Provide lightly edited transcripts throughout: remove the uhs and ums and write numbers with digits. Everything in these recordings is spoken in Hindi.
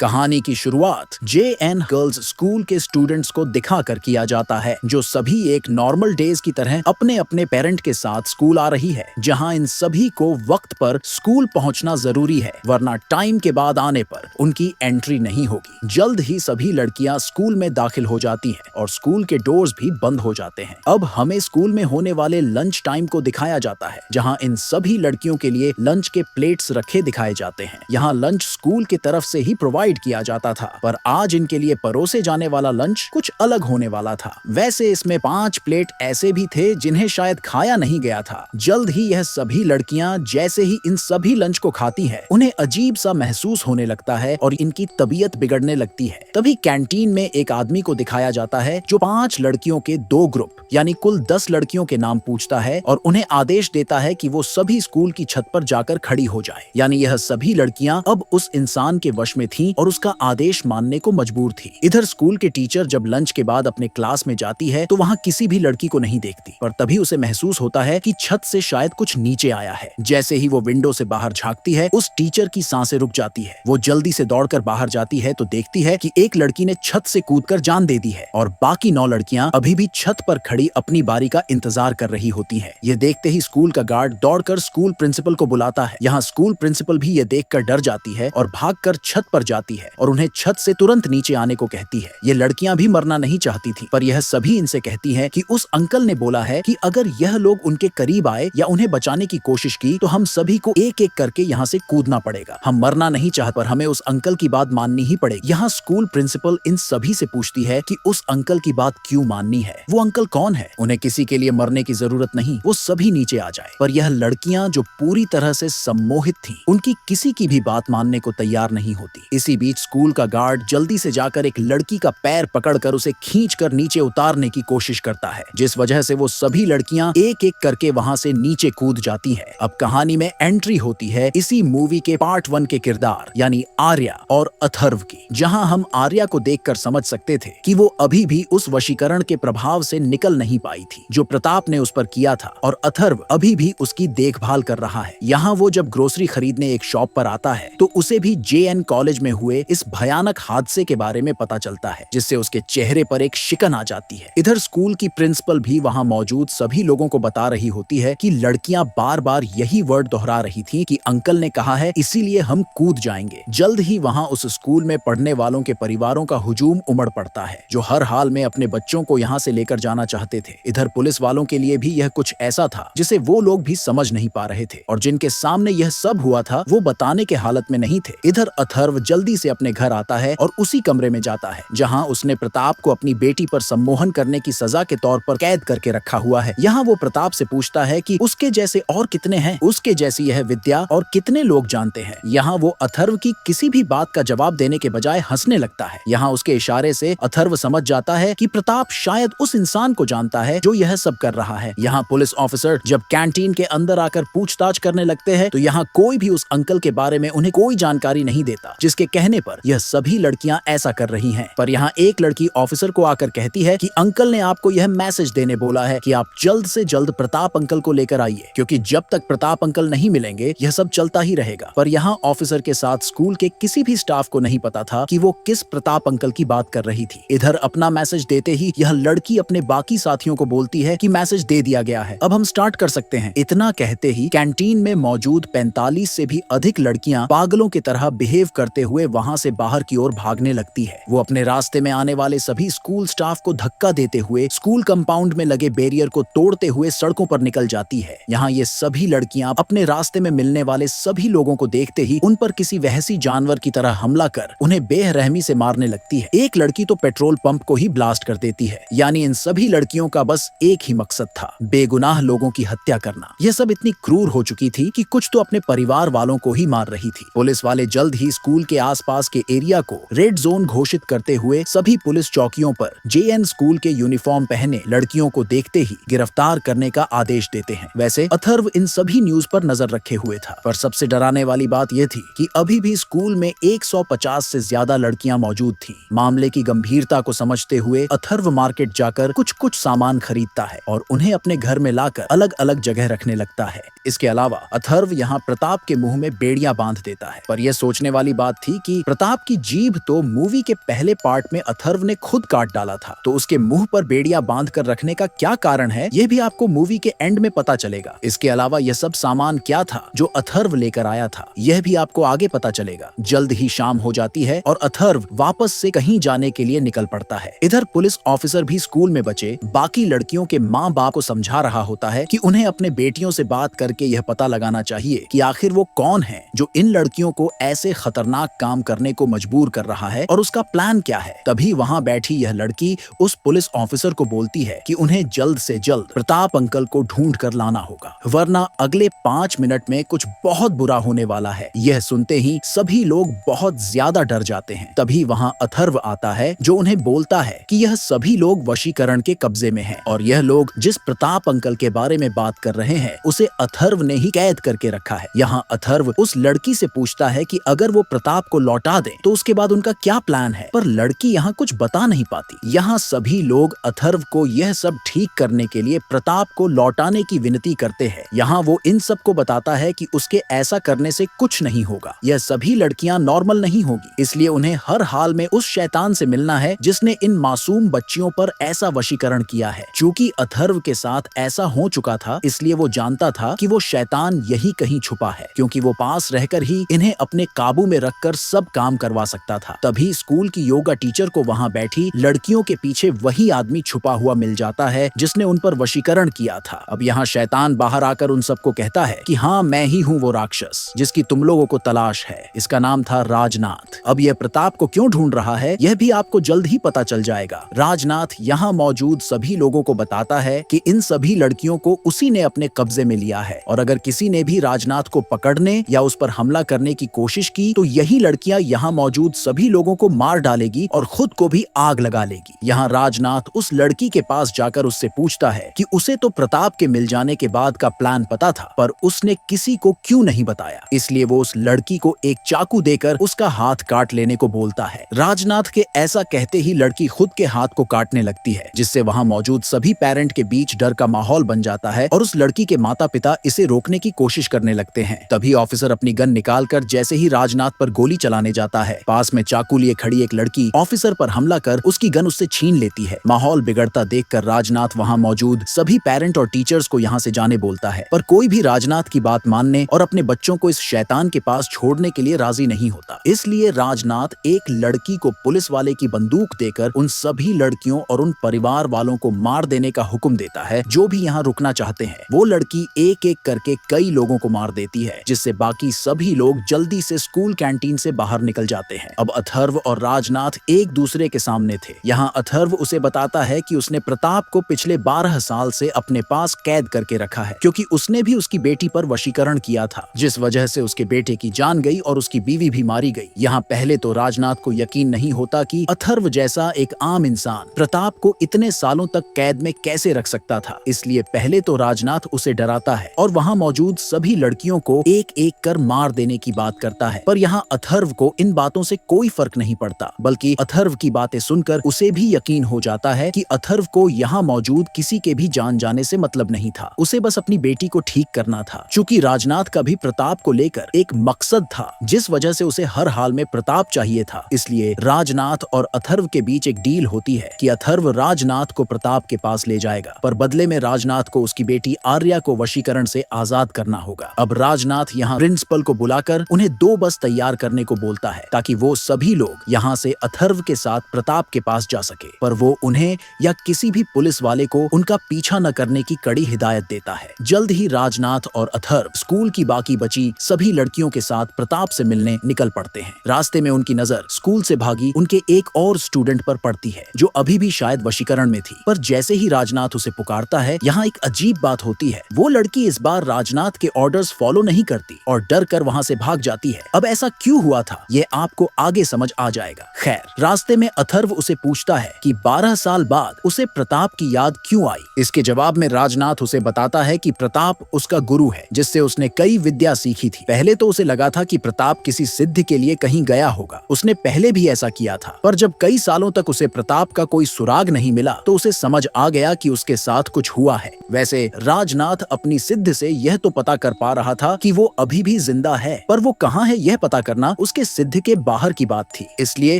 कहानी की शुरुआत JN गर्ल्स स्कूल के स्टूडेंट्स को दिखाकर किया जाता है, जो सभी एक नॉर्मल डेज की तरह अपने अपने पेरेंट के साथ स्कूल आ रही है, जहां इन सभी को वक्त पर स्कूल पहुंचना जरूरी है, वरना टाइम के बाद आने पर उनकी एंट्री नहीं होगी। जल्द ही सभी लड़कियां स्कूल में दाखिल हो जाती हैं और स्कूल के डोर्स भी बंद हो जाते हैं। अब हमें स्कूल में होने वाले लंच टाइम को दिखाया जाता है, जहां इन सभी लड़कियों के लिए लंच के प्लेट्स रखे दिखाए जाते हैं। यहाँ लंच स्कूल की तरफ से ही प्रोवाइड किया जाता था, पर आज इनके लिए परोसे जाने वाला लंच कुछ अलग होने वाला था। वैसे इसमें 5 प्लेट ऐसे भी थे जिन्हें शायद खाया नहीं गया था। जल्द ही यह सभी लड़कियां जैसे ही इन सभी लंच को खाती है, उन्हें अजीब सा महसूस होने लगता है और इनकी तबीयत बिगड़ने लगती है। तभी कैंटीन में एक आदमी को दिखाया जाता है जो 5 लड़कियों के 2 ग्रुप यानी कुल 10 लड़कियों के नाम पूछता है और उन्हें आदेश देता है कि वो सभी स्कूल की छत पर जाकर खड़ी हो जाए। यानी यह सभी लड़कियां अब उस इंसान के वश में थीं और उसका आदेश मानने को मजबूर थी। इधर स्कूल के टीचर जब लंच के बाद अपने क्लास में जाती है तो वहाँ किसी भी लड़की को नहीं देखती, पर तभी उसे महसूस होता है कि छत से शायद कुछ नीचे आया है। जैसे ही वो विंडो से बाहर झांकती है, उस टीचर की सांसें रुक जाती है। वो जल्दी से दौड़कर बाहर जाती है तो देखती है कि एक लड़की ने छत से कूदकर जान दे दी है और बाकी 9 लड़कियां अभी भी छत पर खड़ी अपनी बारी का इंतजार कर रही होती हैं। ये देखते ही स्कूल का गार्ड दौड़कर स्कूल प्रिंसिपल को बुलाता है। यहाँ स्कूल प्रिंसिपल भी ये देखकर डर जाती है और भागकर छत पर जाती है और उन्हें छत से तुरंत नीचे आने को कहती है। ये लड़कियां भी मरना नहीं चाहती थी, पर यह सभी इनसे कहती हैं कि उस अंकल ने बोला है कि अगर यह लोग उनके करीब आए या उन्हें बचाने की कोशिश की तो हम सभी को एक एक करके यहाँ से कूदना पड़ेगा। हम मरना नहीं चाहते, पर हमें उस अंकल की बात माननी ही पड़ेगी। यहाँ स्कूल प्रिंसिपल इन सभी से पूछती है कि उस अंकल की बात क्यों माननी है, वो अंकल कौन है, उन्हें किसी के लिए मरने की जरूरत नहीं, वो सभी नीचे आ जाए। पर यह लड़कियां जो पूरी तरह से सम्मोहित थीं, उनकी किसी की भी बात मानने को तैयार नहीं होती। इसी बीच स्कूल का गार्ड जल्दी से जाकर एक लड़की का पैर पकड़कर उसे खींचकर नीचे उतारने की कोशिश करता है, जिस वजह से वो सभी लड़कियां एक एक करके वहां से नीचे कूद जाती हैं। अब कहानी में एंट्री होती है इसी मूवी के पार्ट 1 के किरदार यानी आर्या और अथर्व की, जहां हम आर्या को देखकर समझ सकते थे कि वो अभी भी उस वशीकरण के प्रभाव से निकल नहीं पाई थी जो प्रताप ने उस पर किया था, और अथर्व अभी भी उसकी देखभाल कर रहा है। यहाँ वो जब ग्रोसरी खरीदने एक शॉप पर आता है तो उसे भी JN कॉलेज में हुए इस भयानक हादसे के बारे में पता चलता है, जिससे उसके चेहरे पर एक शिकन आ जाती है। इधर स्कूल की प्रिंसिपल भी वहाँ मौजूद सभी लोगों को बता रही होती है कि लड़कियां बार बार यही वर्ड दोहरा रही थी कि अंकल ने कहा है, इसीलिए हम कूद जाएंगे। जल्द ही वहाँ उस स्कूल में पढ़ने वालों के परिवारों का हुजूम उमड़ पड़ता है, जो हर हाल में अपने बच्चों को यहाँ से लेकर जाना चाहते थे। इधर पुलिस वालों के लिए भी यह कुछ ऐसा था जिसे वो लोग भी समझ नहीं पा रहे थे, और जिनके सामने यह सब हुआ था वो बताने के हालत में नहीं थे। इधर अथर्व जल्दी से अपने घर आता है और उसी कमरे में जाता है जहां उसने प्रताप को अपनी बेटी पर सम्मोहन करने की सजा के तौर पर कैद करके रखा हुआ है। यहाँ वो प्रताप से पूछता है कि उसके जैसे और कितने हैं, उसके जैसी यह विद्या और कितने लोग जानते हैं। यहाँ वो अथर्व की किसी भी बात का जवाब देने के बजाय हंसने लगता है। यहाँ उसके इशारे से अथर्व समझ जाता है कि प्रताप शायद उस इंसान को जानता है जो यह सब कर रहा है। यहाँ पुलिस ऑफिसर जब कैंटीन के अंदर आकर पूछताछ करने लगते हैं तो यहाँ कोई भी उस अंकल के बारे में उन्हें कोई जानकारी नहीं देता, जिसके कहने पर यह सभी लड़कियां ऐसा कर रही हैं। पर यहाँ एक लड़की ऑफिसर को आकर कहती है कि अंकल ने आपको यह मैसेज देने बोला है कि आप जल्द से जल्द प्रताप अंकल को लेकर आइए, क्योंकि जब तक प्रताप अंकल नहीं मिलेंगे यह सब चलता ही रहेगा। पर यहाँ ऑफिसर के साथ स्कूल के किसी भी स्टाफ को नहीं पता था कि वो किस प्रताप अंकल की बात कर रही थी। इधर अपना मैसेज देते ही यह लड़की अपने बाकी साथियों को बोलती है कि मैसेज दे दिया गया है, अब हम स्टार्ट कर सकते हैं। इतना कहते ही कैंटीन में मौजूद 45 से भी अधिक लड़कियां पागलों की तरह बिहेव करते हुए वहां से बाहर की ओर भागने लगती है। वो अपने रास्ते में आने वाले सभी स्कूल स्टाफ को धक्का देते हुए स्कूल कंपाउंड में लगे बैरियर को तोड़ते हुए सड़कों पर निकल जाती है। यहाँ ये सभी लड़कियां अपने रास्ते में मिलने वाले सभी लोगों को देखते ही उन पर किसी वहसी जानवर की तरह हमला कर उन्हें बेरहमी से मारने लगती है। एक लड़की तो पेट्रोल पंप को ही ब्लास्ट कर देती है। यानी इन सभी लड़कियों का बस एक ही मकसद था, बेगुनाह लोगों की हत्या करना। यह सब इतनी क्रूर हो चुकी थी कि कुछ तो अपने परिवार वालों को ही मार रही थी। पुलिस वाले जल्द ही स्कूल के आसपास के एरिया को रेड जोन घोषित करते हुए सभी पुलिस चौकियों पर JN स्कूल के यूनिफॉर्म पहने लड़कियों को देखते ही गिरफ्तार करने का आदेश देते हैं। वैसे अथर्व इन सभी न्यूज पर नजर रखे हुए था, पर सबसे डराने वाली बात यह थी कि अभी भी स्कूल में 150 से ज्यादा लड़कियां मौजूद थी। मामले की गंभीरता को समझते हुए अथर्व मार्केट जाकर कुछ सामान खरीदता है और उन्हें अपने घर में लाकर अलग अलग जगह रखने लगता है। इसके अलावा अथर्व यहाँ प्रताप के मुंह में बेड़ियां बांध देता है, पर यह सोचने वाली बात थी कि कि प्रताप की जीभ तो मूवी के पहले पार्ट में अथर्व ने खुद काट डाला था, तो उसके मुंह पर बेड़िया बांध कर रखने का क्या कारण है ये भी आपको मूवी के एंड में पता चलेगा। इसके अलावा यह सब सामान क्या था जो अथर्व लेकर आया था यह भी आपको आगे पता चलेगा। जल्द ही शाम हो जाती है और अथर्व वापस से कहीं जाने के लिए निकल पड़ता है। इधर पुलिस ऑफिसर भी स्कूल में बचे बाकी लड़कियों के माँ बाप को समझा रहा होता है कि उन्हें अपने बेटियों से बात करके यह पता लगाना चाहिए कि आखिर वो कौन है जो इन लड़कियों को ऐसे खतरनाक काम करने को मजबूर कर रहा है और उसका प्लान क्या है। तभी वहाँ बैठी यह लड़की उस पुलिस ऑफिसर को बोलती है कि उन्हें जल्द से जल्द प्रताप अंकल को ढूंढ कर लाना होगा, वरना अगले 5 मिनट में कुछ बहुत बुरा होने वाला है। यह सुनते ही सभी लोग बहुत ज्यादा डर जाते हैं। तभी वहाँ अथर्व आता है जो उन्हें बोलता है कि यह सभी लोग वशीकरण के कब्जे में हैं और यह लोग जिस प्रताप अंकल के बारे में बात कर रहे हैं उसे अथर्व ने ही कैद करके रखा है। यहाँ अथर्व उस लड़की से पूछता है कि अगर वो प्रताप को लौटा दे तो उसके बाद उनका क्या प्लान है, पर लड़की यहाँ कुछ बता नहीं पाती। यहाँ सभी लोग अथर्व को यह सब ठीक करने के लिए प्रताप को लौटाने की विनती करते हैं। यहाँ वो इन सब को बताता है कि उसके ऐसा करने से कुछ नहीं होगा, यह सभी लड़कियां नॉर्मल नहीं होगी, इसलिए उन्हें हर हाल में उस शैतान से मिलना है जिसने इन मासूम बच्चियों पर ऐसा वशीकरण किया है। चूंकि अथर्व के साथ ऐसा हो चुका था इसलिए वो जानता था कि वो शैतान यही कहीं छुपा है, क्योंकि वो पास रहकर ही इन्हें अपने काबू में रखकर सब काम करवा सकता था। तभी स्कूल की योगा टीचर को वहाँ बैठी लड़कियों के पीछे वही आदमी छुपा हुआ मिल जाता है जिसने उन पर वशीकरण किया था। अब यहाँ शैतान बाहर आकर उन सबको कहता है कि हाँ, मैं ही हूँ वो राक्षस जिसकी तुम लोगों को तलाश है। इसका नाम था राजनाथ। अब यह प्रताप को क्यों ढूंढ रहा है यह भी आपको जल्द ही पता चल जाएगा। राजनाथ यहाँ मौजूद सभी लोगों को बताता है कि इन सभी लड़कियों को उसी ने अपने कब्जे में लिया है और अगर किसी ने भी राजनाथ को पकड़ने या उस पर हमला करने की कोशिश की तो यही लड़कियां यहाँ मौजूद सभी लोगों को मार डालेगी और खुद को भी आग लगा लेगी। यहाँ राजनाथ उस लड़की के पास जाकर उससे पूछता है कि उसे तो प्रताप के मिल जाने के बाद का प्लान पता था, पर उसने किसी को क्यों नहीं बताया। इसलिए वो उस लड़की को एक चाकू देकर उसका हाथ काट लेने को बोलता है। राजनाथ के ऐसा कहते ही लड़की खुद के हाथ को काटने लगती है, जिससे वहाँ मौजूद सभी पेरेंट के बीच डर का माहौल बन जाता है और उस लड़की के माता पिता इसे रोकने की कोशिश करने लगते हैं। तभी ऑफिसर अपनी गन निकालकर जैसे ही राजनाथ पर गोली चलाने जाता है, पास में चाकू लिए खड़ी एक लड़की ऑफिसर पर हमला कर उसकी गन उससे छीन लेती है। माहौल बिगड़ता देखकर राजनाथ वहाँ मौजूद सभी पेरेंट और टीचर्स को यहाँ से जाने बोलता है, पर कोई भी राजनाथ की बात मानने और अपने बच्चों को इस शैतान के पास छोड़ने के लिए राजी नहीं होता। इसलिए राजनाथ एक लड़की को पुलिस वाले की बंदूक देकर उन सभी लड़कियों और उन परिवार वालों को मार देने का हुक्म देता है जो भी यहाँ रुकना चाहते हैं। वो लड़की एक एक करके कई लोगों को मार देती है, जिससे बाकी सभी लोग जल्दी से स्कूल कैंटीन से बाहर निकल जाते हैं। अब अथर्व और राजनाथ एक दूसरे के सामने थे। यहाँ अथर्व उसे बताता है कि उसने प्रताप को पिछले 12 साल से अपने पास कैद करके रखा है, क्योंकि उसने भी उसकी बेटी पर वशीकरण किया था, जिस वजह से उसके बेटे की जान गई और उसकी बीवी भी मारी गई। यहाँ पहले तो राजनाथ को यकीन नहीं होता कि अथर्व जैसा एक आम इंसान प्रताप को इतने सालों तक कैद में कैसे रख सकता था। इसलिए पहले तो राजनाथ उसे डराता है और वहाँ मौजूद सभी लड़कियों को एक एक कर मार देने की बात करता है। पर यहाँ अथर्व को इन बातों से कोई फर्क नहीं पड़ता, बल्कि अथर्व की बातें सुनकर उसे भी यकीन हो जाता है कि अथर्व को यहाँ मौजूद किसी के भी जान जाने से मतलब नहीं था, उसे बस अपनी बेटी को ठीक करना था। चूंकि राजनाथ का भी प्रताप को लेकर एक मकसद था, जिस वजह से उसे हर हाल में प्रताप चाहिए था। इसलिए राजनाथ और अथर्व के बीच एक डील होती है कि अथर्व राजनाथ को प्रताप के पास ले जाएगा, पर बदले में राजनाथ को उसकी बेटी आर्या को वशीकरण से आजाद करना होगा। अब राजनाथ यहाँ प्रिंसिपल को बुलाकर उन्हें 2 बस तैयार करने को बोलता है ताकि वो सभी लोग यहाँ से अथर्व के साथ प्रताप के पास जा सके, पर वो उन्हें या किसी भी पुलिस वाले को उनका पीछा न करने की कड़ी हिदायत देता है। जल्द ही राजनाथ और अथर्व स्कूल की बाकी बची सभी लड़कियों के साथ प्रताप से मिलने निकल पड़ते हैं। रास्ते में उनकी नजर स्कूल से भागी उनके एक और स्टूडेंट पर पड़ती है जो अभी भी शायद वशीकरण में थी, पर जैसे ही राजनाथ उसे पुकारता है, यहाँ एक अजीब बात होती है। वो लड़की इस बार राजनाथ के ऑर्डर्स फॉलो नहीं करती और डर कर वहाँ से भाग जाती है। अब ऐसा क्यों हुआ था ये आपको आगे समझ आ जाएगा। खैर, रास्ते में अथर्व उसे पूछता है कि 12 साल बाद उसे प्रताप की याद क्यों आई। इसके जवाब में राजनाथ उसे बताता है कि प्रताप उसका गुरु है, जिससे उसने कई विद्या सीखी थी। पहले तो उसे लगा था कि प्रताप किसी सिद्धि के लिए कहीं गया होगा, उसने पहले भी ऐसा किया था, पर जब कई सालों तक उसे प्रताप का कोई सुराग नहीं मिला तो उसे समझ आ गया कि उसके साथ कुछ हुआ है। वैसे राजनाथ अपनी सिद्ध से यह तो पता कर पा रहा था कि वो अभी भी जिंदा है, पर वो कहाँ है यह पता करना उसके उसके सिद्ध के बाहर की बात थी। इसलिए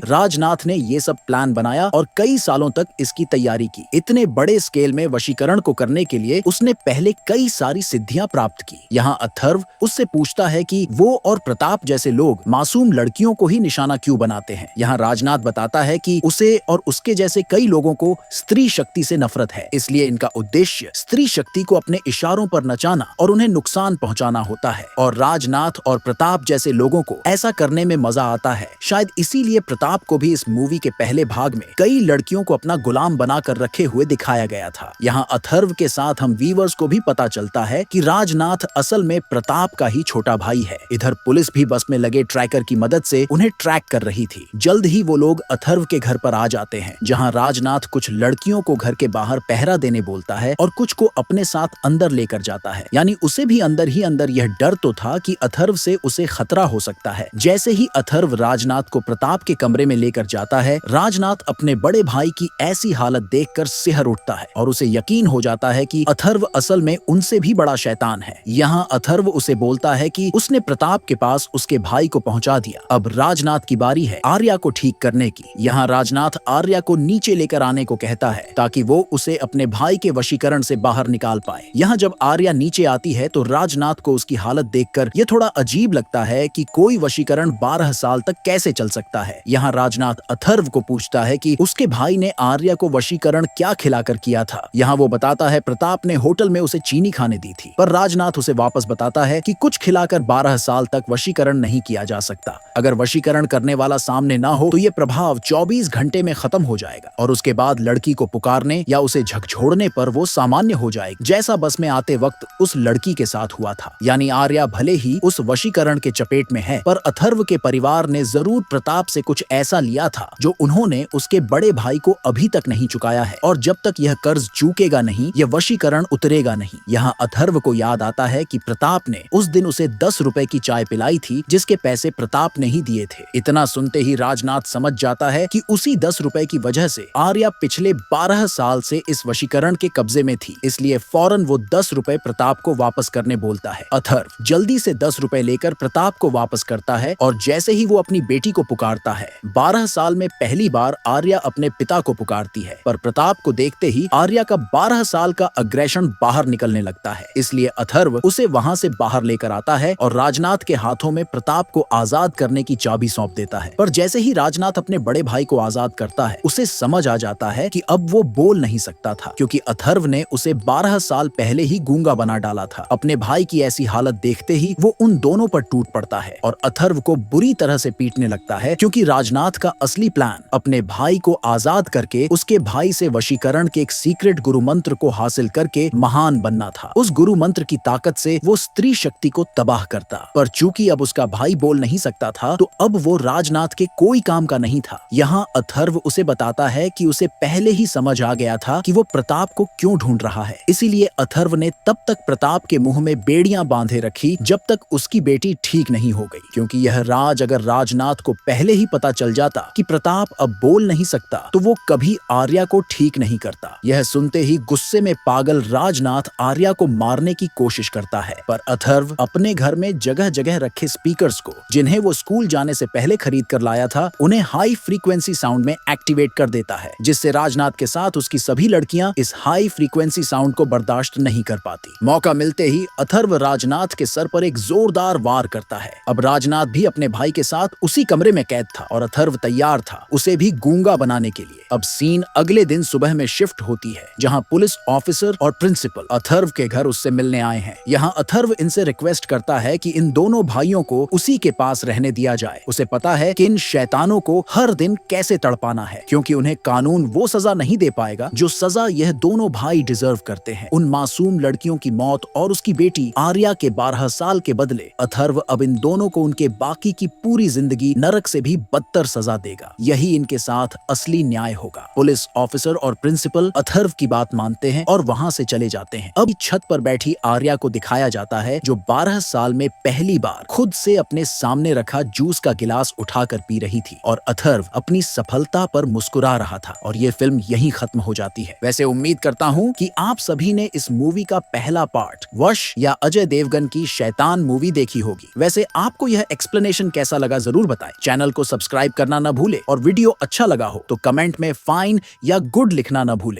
राजनाथ ने ये सब प्लान बनाया और कई सालों तक इसकी तैयारी की। इतने बड़े स्केल में वशीकरण को करने के लिए उसने पहले कई सारी सिद्धियां प्राप्त की। यहाँ अथर्व उससे पूछता है कि वो और प्रताप जैसे लोग मासूम लड़कियों को ही निशाना क्यों बनाते हैं। यहाँ राजनाथ बताता है कि उसे और उसके जैसे कई लोगों को स्त्री शक्ति से नफरत है, इसलिए इनका उद्देश्य स्त्री शक्ति को अपने इशारों पर नचाना और उन्हें नुकसान पहुंचाना होता है। और राजनाथ और प्रताप जैसे लोगों को ऐसा करने में मजा आता है। शायद इसीलिए प्रताप को भी इस मूवी के पहले भाग में कई लड़कियों को अपना गुलाम बनाकर रखे हुए दिखाया गया था। यहाँ अथर्व के साथ हम व्यूअर्स को भी पता चलता है कि राजनाथ असल में प्रताप का ही छोटा भाई है। इधर पुलिस भी बस में लगे ट्रैकर की मदद से उन्हें ट्रैक कर रही थी। जल्द ही वो लोग अथर्व के घर पर आ जाते हैं, जहाँ राजनाथ कुछ लड़कियों को घर के बाहर पहरा देने बोलता है और कुछ को अपने साथ अंदर लेकर जाता है। यानी उसे भी अंदर ही अंदर यह डर तो था कि अथर्व से उसे खतरा हो सकता है। जैसे ही अथर्व राजनाथ को प्रताप के कमरे में लेकर जाता है, राजनाथ अपने बड़े भाई की ऐसी हालत देखकर सिहर उठता है और उसे यकीन हो जाता है कि अथर्व असल में उनसे भी बड़ा शैतान है। यहाँ अथर्व उसे बोलता है कि उसने प्रताप के पास उसके भाई को पहुंचा दिया, अब राजनाथ की बारी है आर्या को ठीक करने की। यहाँ राजनाथ आर्या को नीचे लेकर आने को कहता है ताकि वो उसे अपने भाई के वशीकरण से बाहर निकाल पाए। यहाँ जब आर्या नीचे आती है तो राजनाथ को उसकी हालत देखकर ये थोड़ा अजीब लगता है कि कोई वशीकरण 12 साल तक कैसे चल सकता है। यहाँ राजनाथ अथर्व को पूछता है कि उसके भाई ने आर्या को वशीकरण क्या खिलाकर किया था। यहाँ वो बताता है प्रताप ने होटल में उसे चीनी खाने दी थी, पर राजनाथ उसे वापस बताता है कि कुछ खिलाकर 12 साल तक वशीकरण नहीं किया जा सकता। अगर वशीकरण करने वाला सामने ना हो तो ये प्रभाव 24 घंटे में खत्म हो जाएगा और उसके बाद लड़की को पुकारने या उसे झकझोड़ने पर वो सामान्य हो जाएगी, जैसा बस में आते वक्त उस लड़की के साथ हुआ था। यानी आर्या भले ही उस वशीकरण के चपेट में है, पर अथर्व के परिवार ने जरूर प्रताप से कुछ ऐसा लिया था जो उन्होंने उसके बड़े भाई को अभी तक नहीं चुकाया है, और जब तक यह कर्ज चूकेगा नहीं, यह वशीकरण उतरेगा नहीं। यहाँ अथर्व को याद आता है कि प्रताप ने उस दिन उसे 10 रुपए की चाय पिलाई थी, जिसके पैसे प्रताप ने ही दिए थे। इतना सुनते ही राजनाथ समझ जाता है कि उसी 10 रुपए की वजह से आर्या पिछले 12 साल से इस वशीकरण के कब्जे में थी, इसलिए फौरन वो 10 रुपए प्रताप को वापस करने बोलता है। अथर्व जल्दी से 10 रुपए लेकर प्रताप को वापस करता है और जैसे ही वो अपनी बेटी को पुकारता है, 12 साल में पहली बार आर्या अपने पिता को पुकारती है, पर प्रताप को देखते ही आर्या का 12 साल का अग्रेशन बाहर निकलने लगता है। इसलिए अथर्व उसे वहां से बाहर लेकर आता है और राजनाथ के हाथों में प्रताप को आजाद करने की चाबी सौंप देता है। पर जैसे ही राजनाथ अपने बड़े भाई को आजाद करता है, उसे समझ आ जाता है कि अब वो बोल नहीं सकता था, क्योंकि अथर्व ने उसे 12 साल पहले ही गूंगा बना डाला था। अपने भाई की ऐसी हालत देखते ही वो उन दोनों पर टूट पड़ता है और अथर्व को बुरी तरह से पीटने लगता है, क्योंकि राजनाथ का असली प्लान अपने भाई को आजाद करके उसके भाई से वशीकरण के एक सीक्रेट गुरु मंत्र को हासिल करके महान बनना था। उस गुरु मंत्र की ताकत से वो स्त्री शक्ति को तबाह करता, पर चूंकि अब उसका भाई बोल नहीं सकता था, तो अब वो राजनाथ के कोई काम का नहीं था। यहाँ अथर्व उसे बताता है कि उसे पहले ही समझ आ गया था कि वो प्रताप को क्यों ढूंढ रहा है, इसीलिए अथर्व ने तब तक प्रताप के मुंह में बेड़ियां बांधे रखी जब तक उसकी बेटी ठीक नहीं हो गई, क्योंकि यह राज अगर राजनाथ को पहले ही पता चल जाता कि प्रताप अब बोल नहीं सकता, तो वो कभी आर्या को ठीक नहीं करता। यह सुनते ही गुस्से में पागल राजनाथ आर्या को मारने की कोशिश करता है, पर अथर्व अपने घर में जगह जगह रखे स्पीकर्स को, जिन्हें वो स्कूल जाने से पहले खरीद कर लाया था, उन्हें हाई फ्रीक्वेंसी साउंड में एक्टिवेट कर देता है, जिससे राजनाथ के साथ उसकी सभी लड़कियां इस हाई फ्रीक्वेंसी साउंड को बर्दाश्त नहीं कर पाती। मौका मिलते ही अथर्व राजनाथ के सर पर एक जोरदार वार करता है। अब राजनाथ भी अपने भाई के साथ उसी कमरे में कैद था और अथर्व तैयार था उसे भी गूंगा बनाने के लिए। अब सीन अगले दिन सुबह में शिफ्ट होती है, जहां पुलिस ऑफिसर और प्रिंसिपल अथर्व के घर उससे मिलने आए हैं। यहाँ अथर्व इनसे रिक्वेस्ट करता है कि इन दोनों भाइयों को उसी के पास रहने दिया जाए। उसे पता है कि इन शैतानों को हर दिन कैसे तड़पाना है, क्योंकि उन्हें कानून वो सजा नहीं दे पाएगा जो सजा यह दोनों भाई डिजर्व करते हैं। उन मासूम लड़कियों की मौत और उसकी बेटी आर्या के 12 साल के बदले अथर्व अब इन दोनों को उनके बाकी की पूरी जिंदगी नरक से भी बदतर सजा देगा। यही इनके साथ असली न्याय होगा। पुलिस ऑफिसर और प्रिंसिपल अथर्व की बात मानते हैं और वहां से चले जाते हैं। अब छत पर बैठी आर्या को दिखाया जाता है, जो 12 साल में पहली बार खुद से अपने सामने रखा जूस का गिलास उठाकर पी रही थी, और अथर्व अपनी सफलता पर मुस्कुरा रहा था। और ये फिल्म यहीं खत्म हो जाती है। वैसे उम्मीद करता हूँ कि आप सभी ने इस मूवी का पहला पार्ट वश या अजय देवगन की शैतान मूवी देखी होगी। वैसे आपको यह एक्सप्लेनेशन एक्टिंग कैसा लगा जरूर बताएं। चैनल को सब्सक्राइब करना ना भूले और वीडियो अच्छा लगा हो तो कमेंट में फाइन या गुड लिखना ना भूले।